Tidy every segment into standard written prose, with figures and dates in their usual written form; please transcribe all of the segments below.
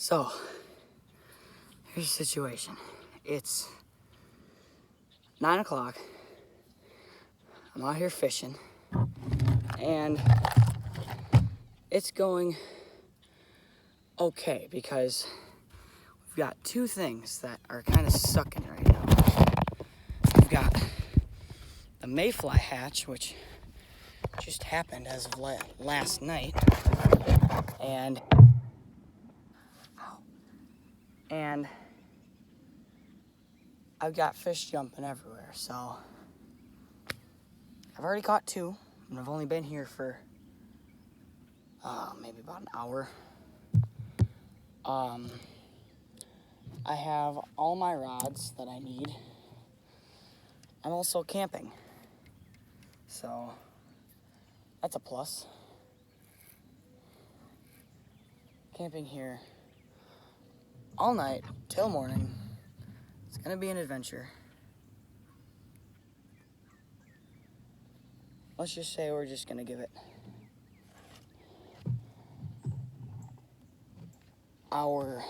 So, here's the situation. It's 9 o'clock. I'm out here fishing, and it's going okay because we've got two things that are kind of sucking right now. We've got the mayfly hatch, which just happened as of last night, and I've got fish jumping everywhere. So I've already caught two, and I've only been here for maybe about an hour. I have all my rods that I need. I'm also camping, so that's a plus. Camping here all night till morning. It's gonna be an adventure. Let's just say we're just gonna give it our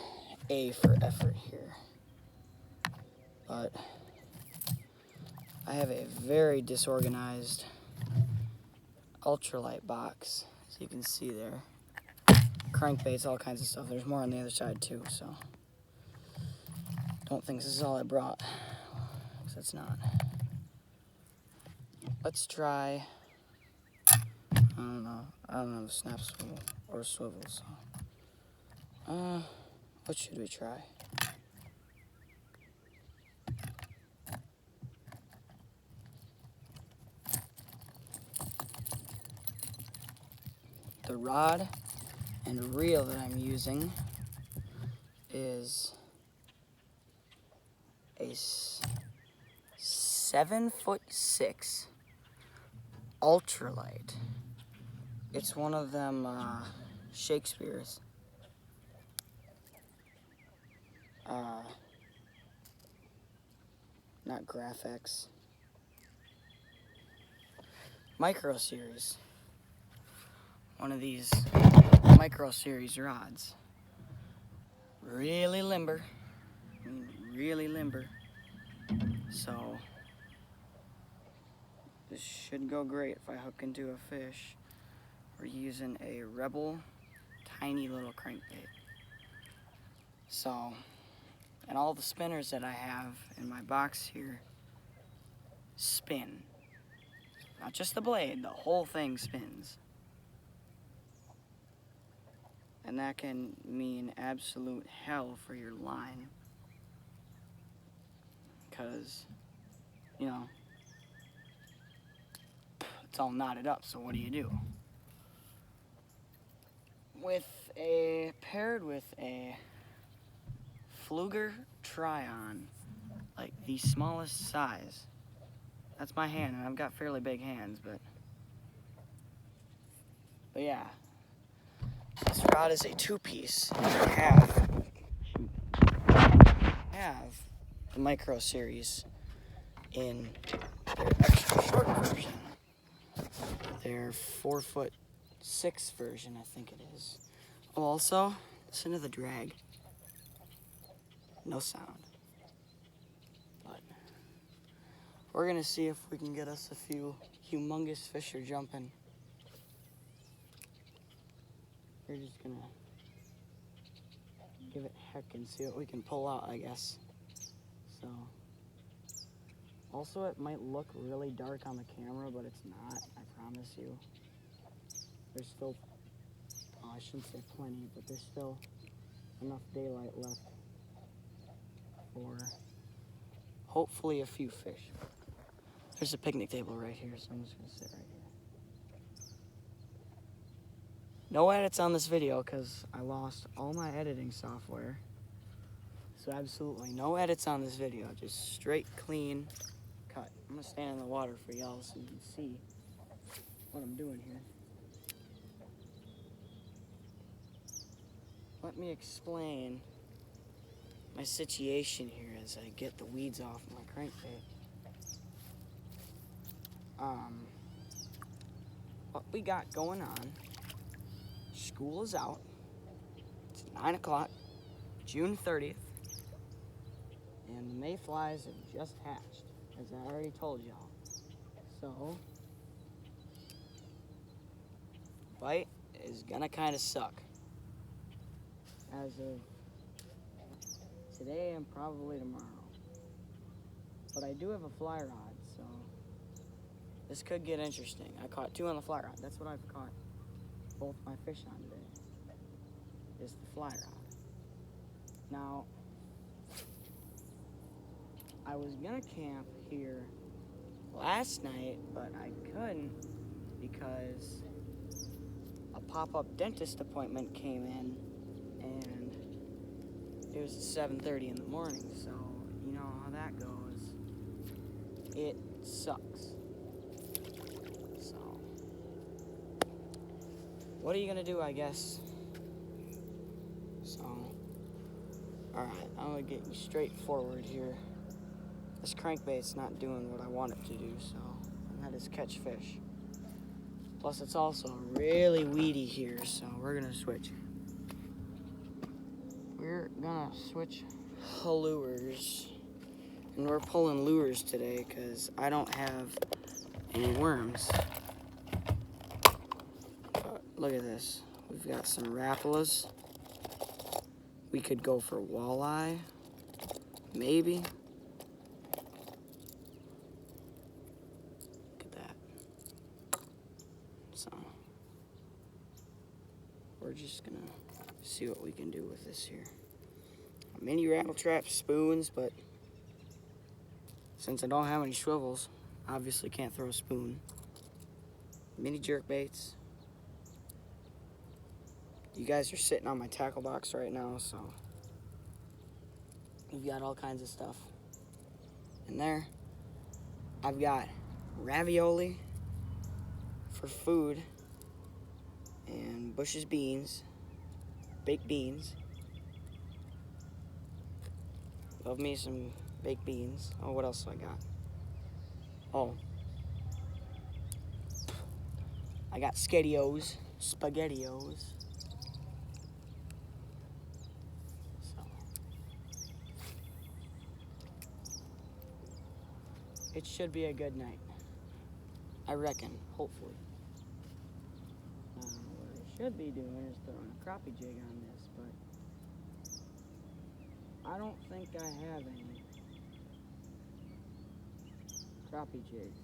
A for effort here. But I have a very disorganized ultralight box, as you can see there. Crankbaits, all kinds of stuff. There's more on the other side too, so don't think this is all I brought, because it's not. Let's try, I don't know, a snap swivel or a swivel, so. What should we try? The rod and reel that I'm using is a 7'6" ultralight. It's one of them Shakespeare's. Not graphics. Micro series. One of these micro series rods. Really limber. Really limber. So this should go great if I hook into a fish. We're using a Rebel tiny little crankbait. So, and all the spinners that I have in my box here spin. Not just the blade, the whole thing spins. And that can mean absolute hell for your line. Because, you know, it's all knotted up, so what do you do? Paired with a Fluger Tryon, like the smallest size. That's my hand, and I've got fairly big hands, but yeah. This rod is a two-piece. I have the micro series in their extra short version. Their 4'6" version, I think it is. Oh, also, listen to the drag. No sound. But we're gonna see if we can get us a few humongous fish are jumping. We're just gonna give it heck and see what we can pull out, I guess. So, also it might look really dark on the camera, but it's not, I promise you. There's still, oh, I shouldn't say plenty, but there's still enough daylight left for hopefully a few fish. There's a picnic table right here, so I'm just gonna sit right here. No edits on this video because I lost all my editing software. So absolutely no edits on this video, just straight clean cut. I'm gonna stand in the water for y'all so you can see what I'm doing here. Let me explain my situation here as I get the weeds off my crankbait. What we got going on, school is out, it's 9 o'clock, June 30th, and the mayflies have just hatched, as I already told y'all. So, bite is gonna kind of suck. As of today and probably tomorrow. But I do have a fly rod, so this could get interesting. I caught 2 on the fly rod. That's what I've caught both my fish on today, is the fly rod. Now, I was gonna camp here last night, but I couldn't because a pop-up dentist appointment came in, and it was at 7:30 in the morning, so you know how that goes. It sucks. So, what are you gonna do, I guess? So, alright, I'm gonna get you straight forward here. This crankbait's not doing what I want it to do, so, and that is catch fish. Plus, it's also really weedy here, so we're gonna switch. We're gonna switch lures. And we're pulling lures today because I don't have any worms. But look at this. We've got some rapalas. We could go for walleye. Maybe. Look at that. So, we're just gonna see what we can do with this here. Mini rattle traps, spoons, but since I don't have any swivels, obviously can't throw a spoon. Mini jerk baits. You guys are sitting on my tackle box right now, so we've got all kinds of stuff in there. I've got ravioli for food and Bush's beans, baked beans. Love me some baked beans. Oh, what else do I got? Oh, I got SpaghettiOs. So, it should be a good night. I reckon, hopefully. What I should be doing is throwing a crappie jig on this, but I don't think I have any crappie jigs.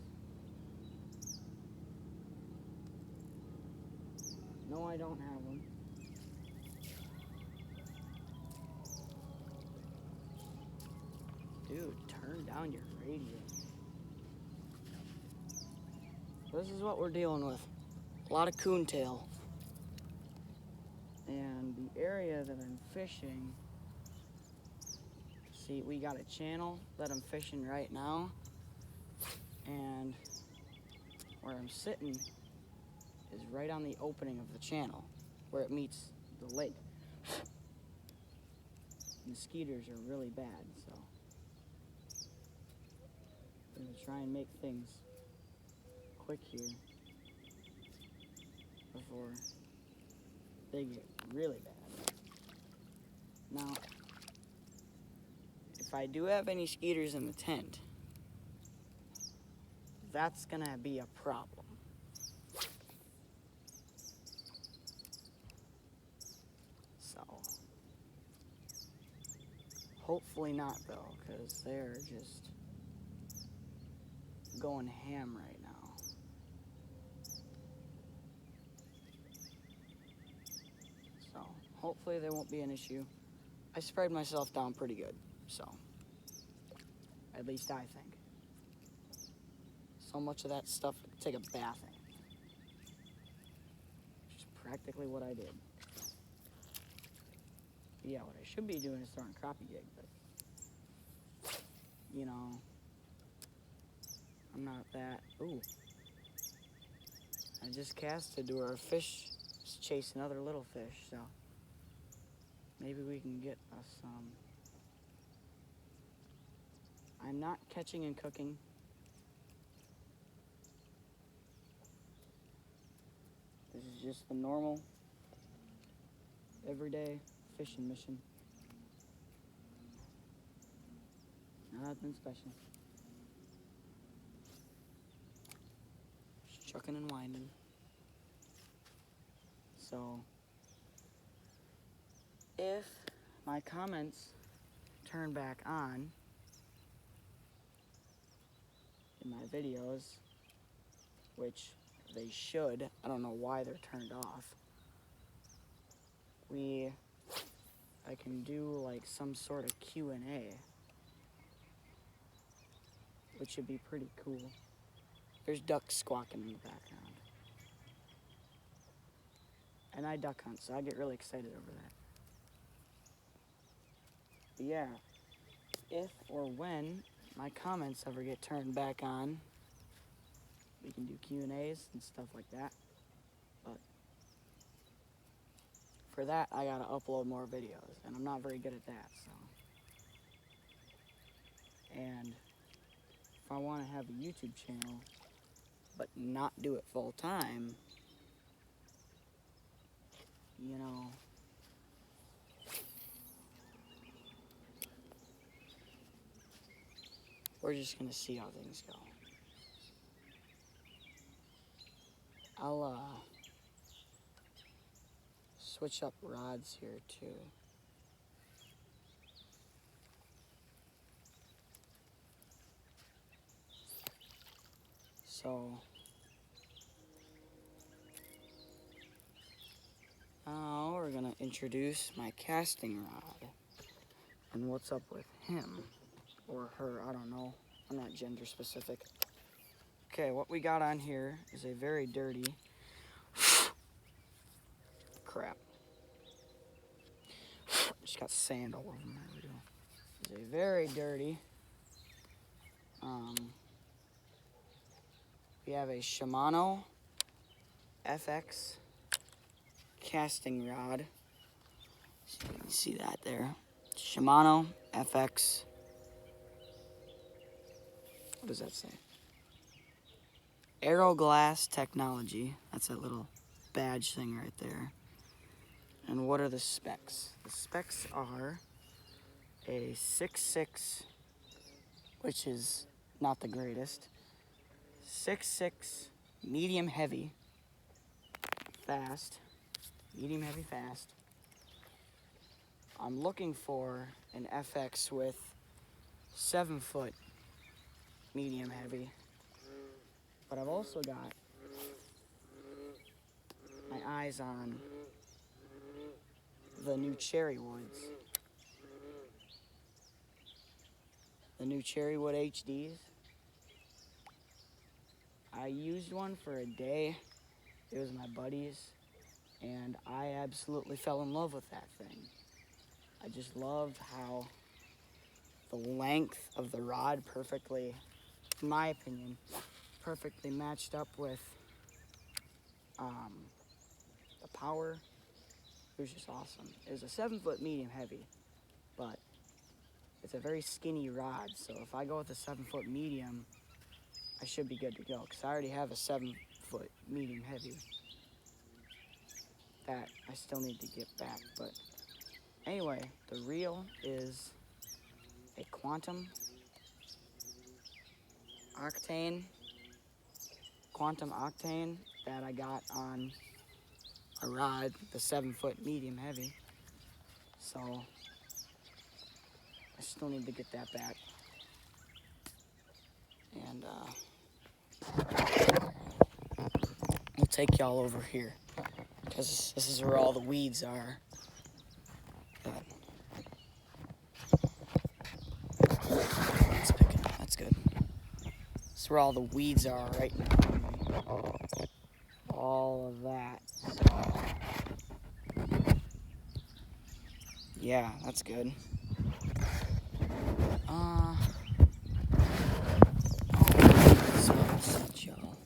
No, I don't have them. Dude, turn down your radio. This is what we're dealing with. A lot of coontail. And the area that I'm fishing, see, we got a channel that I'm fishing right now. And where I'm sitting is right on the opening of the channel, where it meets the lake. Mosquitoes are really bad, so I'm gonna try and make things quick here before they get really bad. Now, if I do have any skeeters in the tent, that's gonna be a problem. So, hopefully not though, because they're just going ham right now. So, hopefully there won't be an issue. I sprayed myself down pretty good, so at least I think. So much of that stuff I could take a bath in. Which is practically what I did. Yeah, what I should be doing is throwing a crappie jig, but you know, I'm not that. Ooh. I just casted to where a fish is chasing other little fish, so maybe we can get us some. I'm not catching and cooking. This is just the normal, everyday fishing mission. Nothing special. Just chucking and winding. So, if my comments turn back on in my videos, which they should, I don't know why they're turned off, I can do like some sort of Q&A, which would be pretty cool. There's ducks squawking in the background. And I duck hunt, so I get really excited over that. But yeah, if or when my comments ever get turned back on, we can do Q&As and stuff like that. But for that, I gotta upload more videos, and I'm not very good at that, so. And if I wanna have a YouTube channel, but not do it full time, you know, we're just gonna see how things go. I'll switch up rods here too. So now we're gonna introduce my casting rod and what's up with him or her, I don't know. I'm not gender specific. Okay, what we got on here is a very dirty crap. Just got sand all over my video. It's a very dirty. We have a Shimano FX casting rod. So you can see that there. Shimano FX. What does that say? Aeroglass technology. That's that little badge thing right there. And what are the specs? The specs are a 6.6, which is not the greatest. 6.6 medium heavy fast. Medium heavy fast. I'm looking for an FX with 7-foot medium heavy. But I've also got my eyes on the new Cherry Woods. The new Cherry Wood HDs. I used one for a day. It was my buddy's. And I absolutely fell in love with that thing. I just loved how the length of the rod perfectly, in my opinion, perfectly matched up with the power. It was just awesome. It was a 7-foot medium heavy, but it's a very skinny rod, so if I go with a 7-foot medium, I should be good to go, because I already have a 7-foot medium heavy that I still need to get back. But anyway, the reel is a Quantum Octane that I got on a rod, the 7-foot medium heavy. So I still need to get that back. And we'll take y'all over here, because this is where all the weeds are. It's picking up, that's good. This is where all the weeds are right now. All of that. Yeah, that's good. Y'all.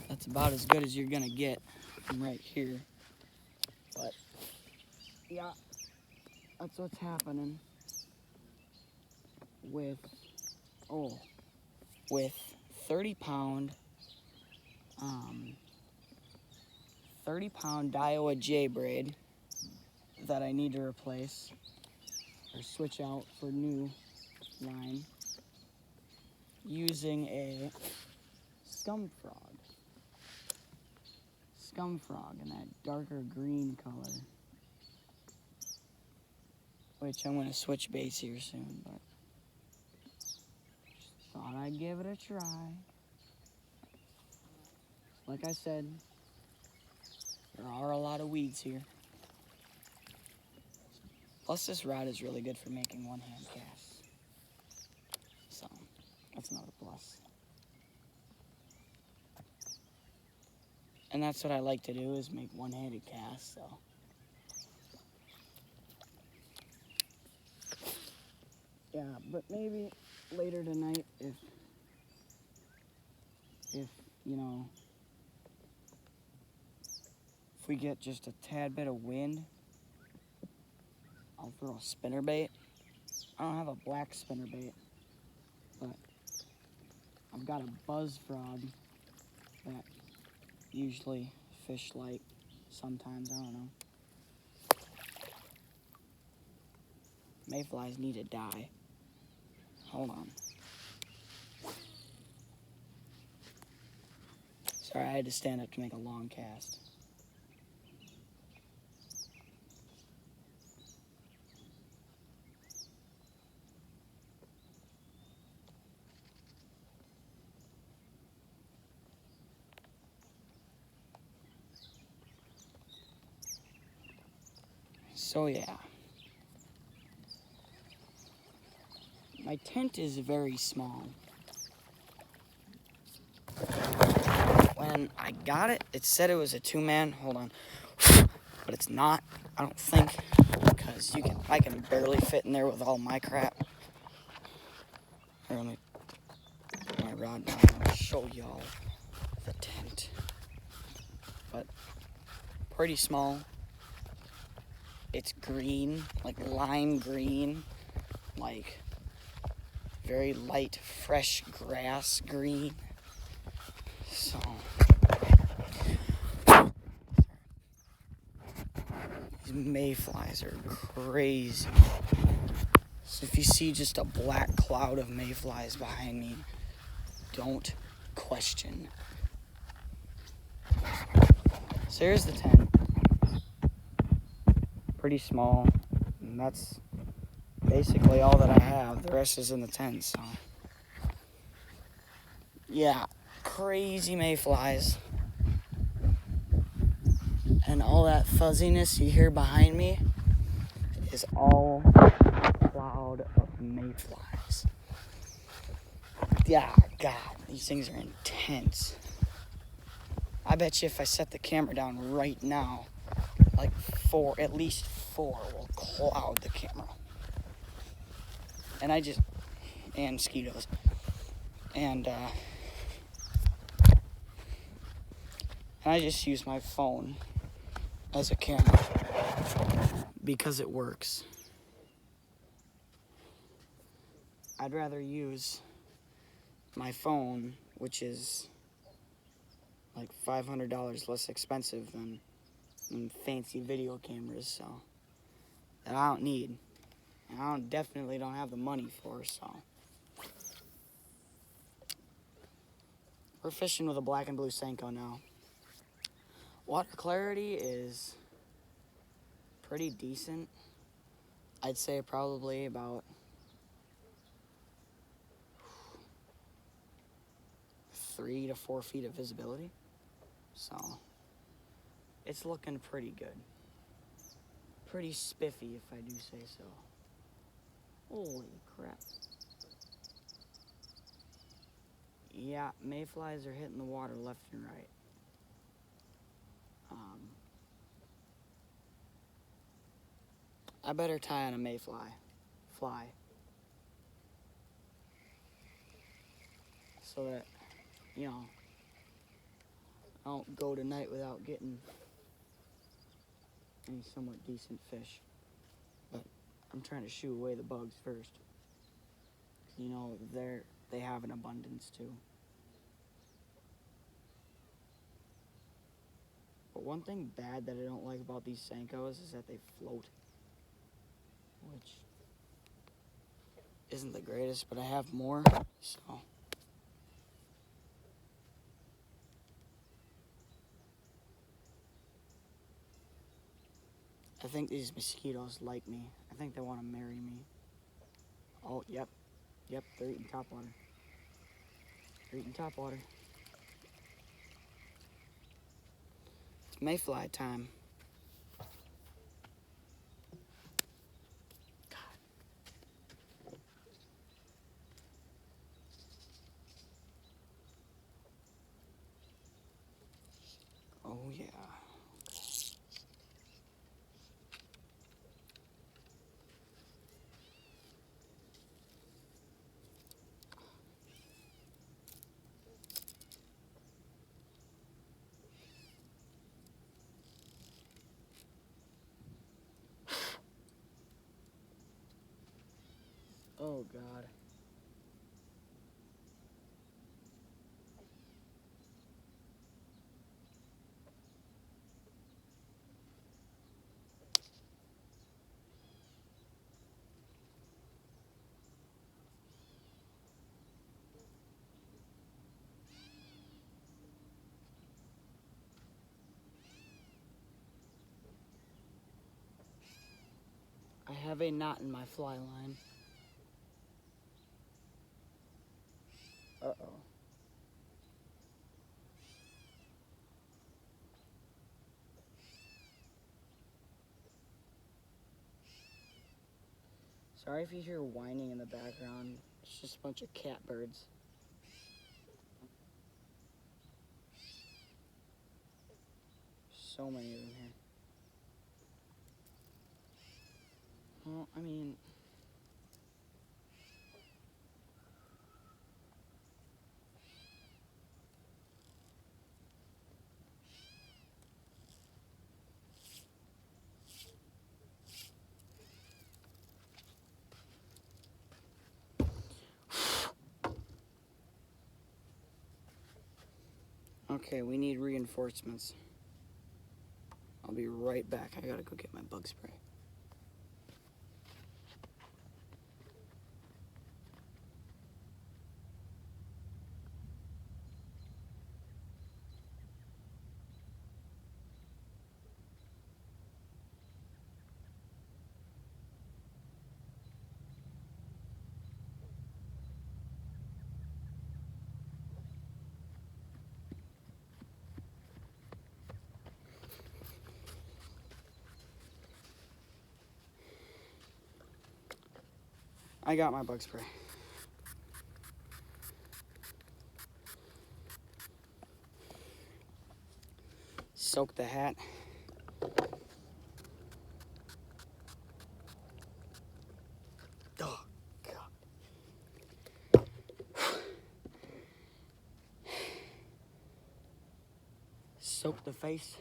That's about as good as you're gonna get from right here. But yeah, that's what's happening with 30-pound 30-pound Daiwa J braid that I need to replace or switch out for new line using a scum frog in that darker green color, which I'm going to switch baits here soon, but thought I'd give it a try. Like I said, there are a lot of weeds here. Plus, this rod is really good for making one-hand casts. So, that's another plus. And that's what I like to do, is make one-handed casts, so. Yeah, but maybe later tonight, if you know, if we get just a tad bit of wind, I'll throw a spinnerbait. I don't have a black spinnerbait, but I've got a buzz frog that usually fish like sometimes, I don't know. Mayflies need to die. Hold on. Sorry, I had to stand up to make a long cast. So yeah. My tent is very small. When I got it, it said it was a 2-man. Hold on. But it's not, I don't think, because I can barely fit in there with all my crap. Here, let me put my rod down and show y'all the tent. But pretty small. It's green, like lime green, like very light, fresh grass green. So, these mayflies are crazy. So if you see just a black cloud of mayflies behind me, don't question. So here's the tent. Pretty small, and that's basically all that I have. The rest is in the tent, so. Yeah, crazy mayflies. And all that fuzziness you hear behind me is all a cloud of mayflies. Yeah, God, these things are intense. I bet you if I set the camera down right now, like at least four will cloud the camera. And mosquitoes. And I just use my phone as a camera because it works. I'd rather use my phone, which is like $500 less expensive than fancy video cameras, so that I don't need. And I definitely don't have the money for, so. We're fishing with a black and blue Senko now. Water clarity is pretty decent. I'd say probably about 3 to 4 feet of visibility. So it's looking pretty good. Pretty spiffy, if I do say so. Holy crap. Yeah, mayflies are hitting the water left and right. I better tie on a fly, so that, you know, I don't go tonight without getting any somewhat decent fish. But I'm trying to shoo away the bugs first. You know, they have an abundance too. But one thing bad that I don't like about these Senkos is that they float, which isn't the greatest, but I have more, so. I think these mosquitoes like me. I think they want to marry me. Oh, yep. Yep, they're eating topwater. They're eating topwater. It's mayfly time. Oh, yeah. Oh, God. I have a knot in my fly line. Uh-oh. Sorry if you hear whining in the background. It's just a bunch of catbirds. So many of them here. Well, I mean... Okay, we need reinforcements. I'll be right back. I gotta go get my bug spray. I got my bug spray. Soak the hat. Oh, God. Soak the face.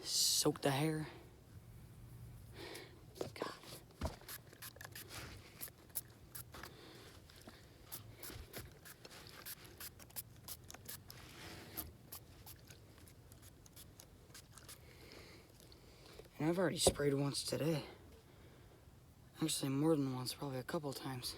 Soak the hair. God. And I've already sprayed once today. Actually, more than once, probably a couple times.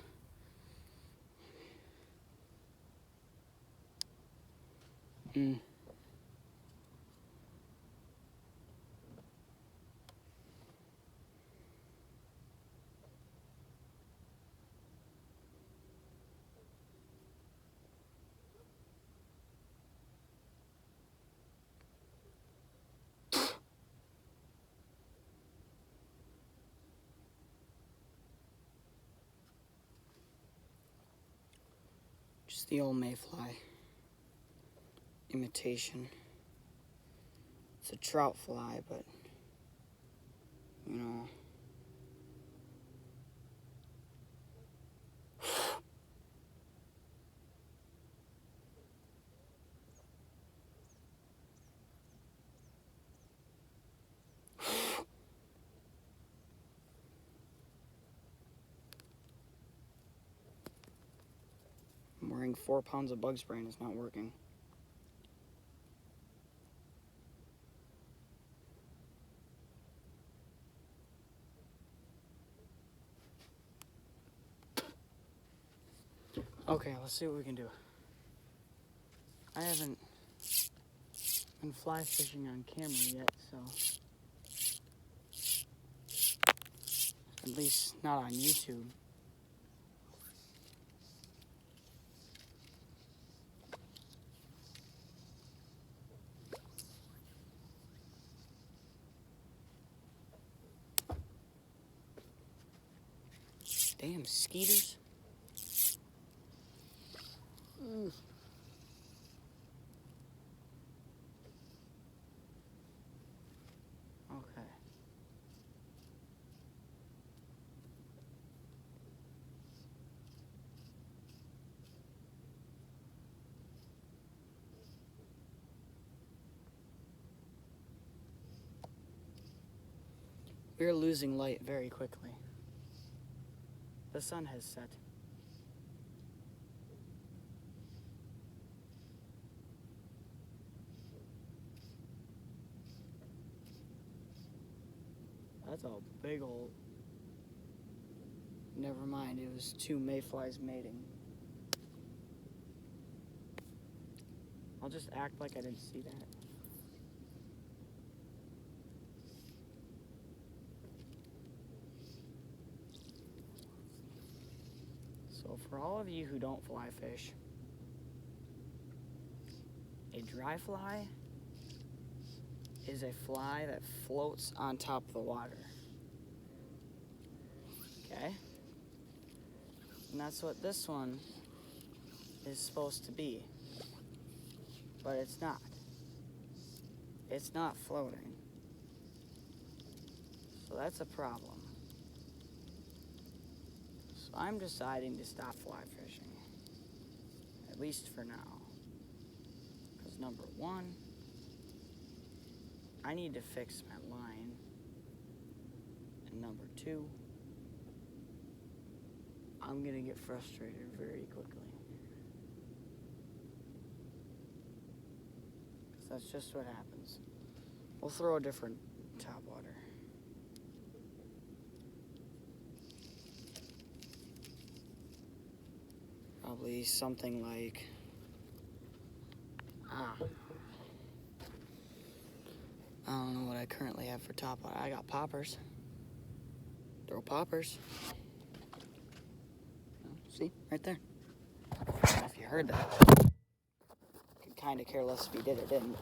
Just the old mayfly. Imitation. It's a trout fly, but, you know. I'm wearing 4 pounds of bug spray and it's not working. Okay, let's see what we can do. I haven't been fly fishing on camera yet, so at least not on YouTube. Damn skeeters. Okay. We're losing light very quickly. The sun has set. That's a big old... Never mind, it was two mayflies mating. I'll just act like I didn't see that. So for all of you who don't fly fish, a dry fly is a fly that floats on top of the water. Okay? And that's what this one is supposed to be. But it's not. It's not floating. So that's a problem. So I'm deciding to stop fly fishing. At least for now. Because number one, I need to fix my line. And number two, I'm gonna get frustrated very quickly. Because that's just what happens. We'll throw a different topwater. Probably something like, I don't know what I currently have for topwater. I got poppers. Throw poppers. See, right there. I don't know if you heard that. Could kind of care less if you did or didn't.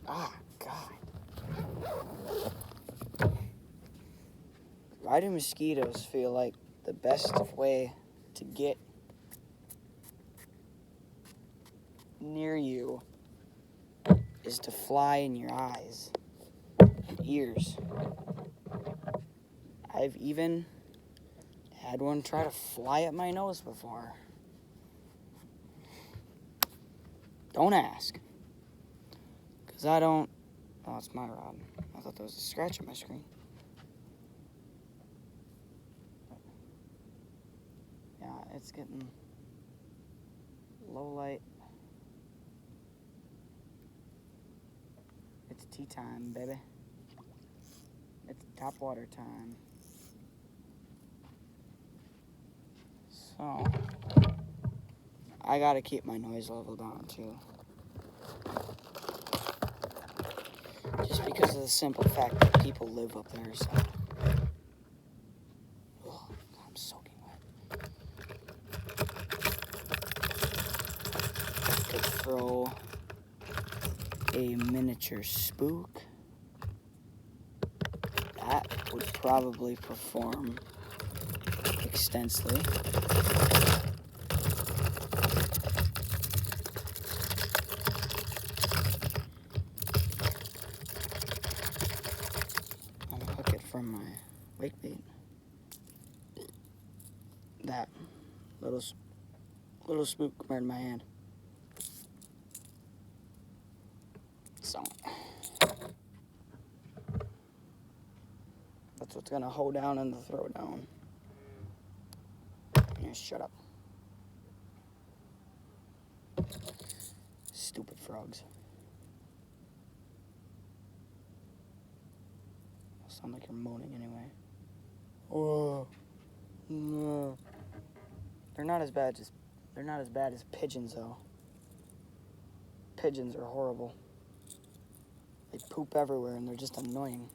Ah, God. Riding mosquitoes feel like the best way to get near you is to fly in your eyes and ears. I've even had one try to fly at my nose before. Don't ask. Because I don't... Oh, it's my rod. I thought there was a scratch on my screen. Yeah, it's getting low light. It's tea time, baby. It's topwater time. So, I gotta keep my noise level down too. Just because of the simple fact that people live up there, so. Oh, I'm soaking wet. Could throw a miniature spook. That would probably perform extensively. I'll hook it from my wake bait. That little spook right in my hand. So that's what's gonna hold down in the throwdown. Yeah, shut up. Stupid frogs. Sound like you're moaning anyway. Oh, no. They're not as bad as pigeons though. Pigeons are horrible. They poop everywhere and they're just annoying.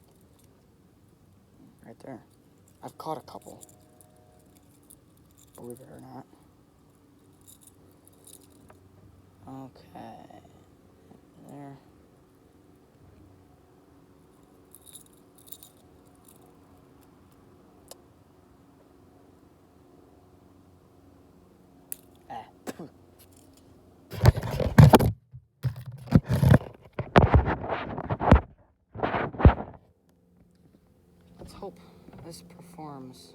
Right there. I've caught a couple. Believe it or not. Okay. There. Let's hope this performs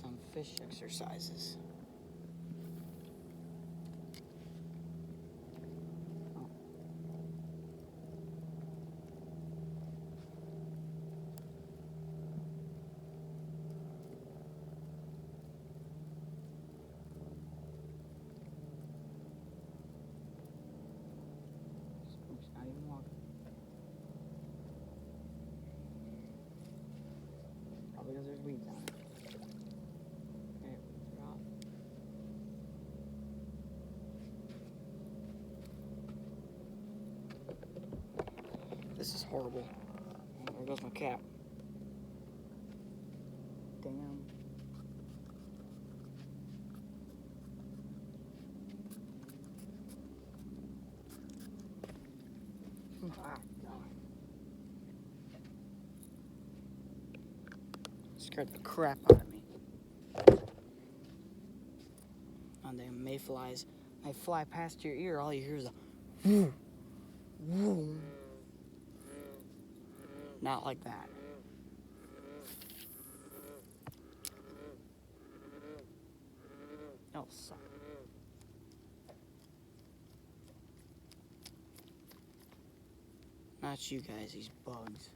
some fish exercises. Oops, not even walking. Probably because there's weeds on it. Okay, weeds are off. This is horrible. Oh, there goes my cap. Damn. Ah, God. Scared the crap out of me. On the mayflies. They fly past your ear, all you hear is a whoo, whoo. Not like that. That'll suck. Not you guys, these bugs.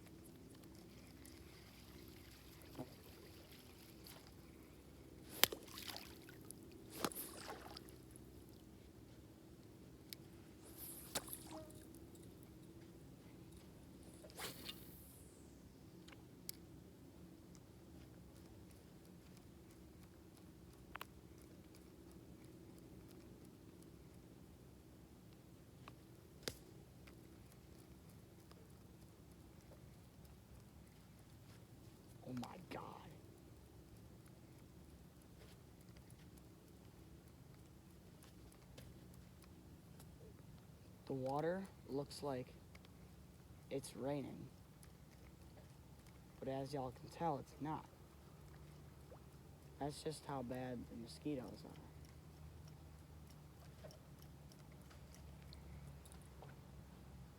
Oh my God. The water looks like it's raining, but as y'all can tell, it's not. That's just how bad the mosquitoes are.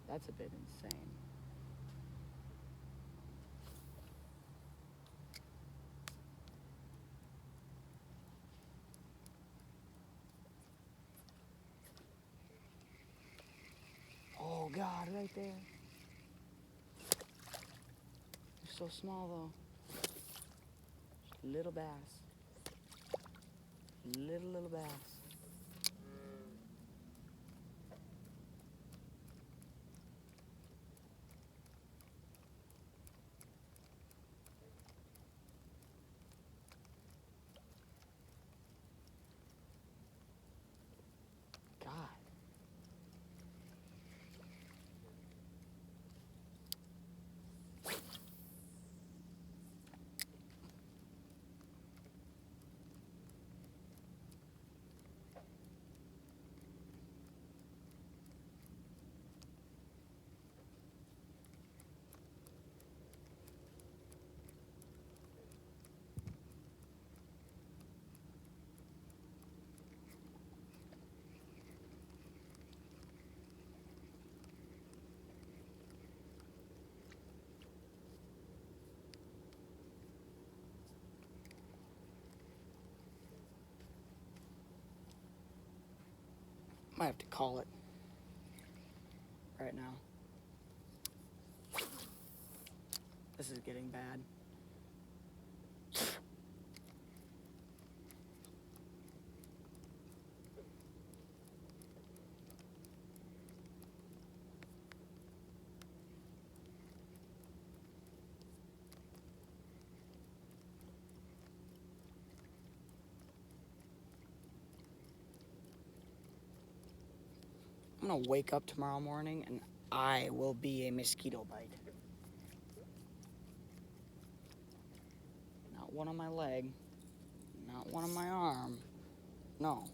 That's a bit insane. Oh God, right there. They're so small though. Just little bass. Little bass. God. Might have to call it right now. This is getting bad. gonna wake up tomorrow morning and I will be a mosquito bite. Not one on my leg, not one on my arm. No,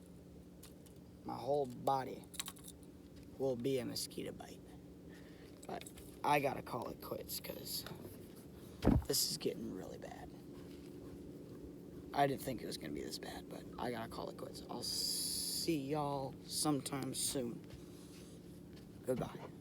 my whole body will be a mosquito bite. But I gotta call it quits because this is getting really bad. I didn't think it was gonna be this bad, but I gotta call it quits. I'll see y'all sometime soon. Goodbye.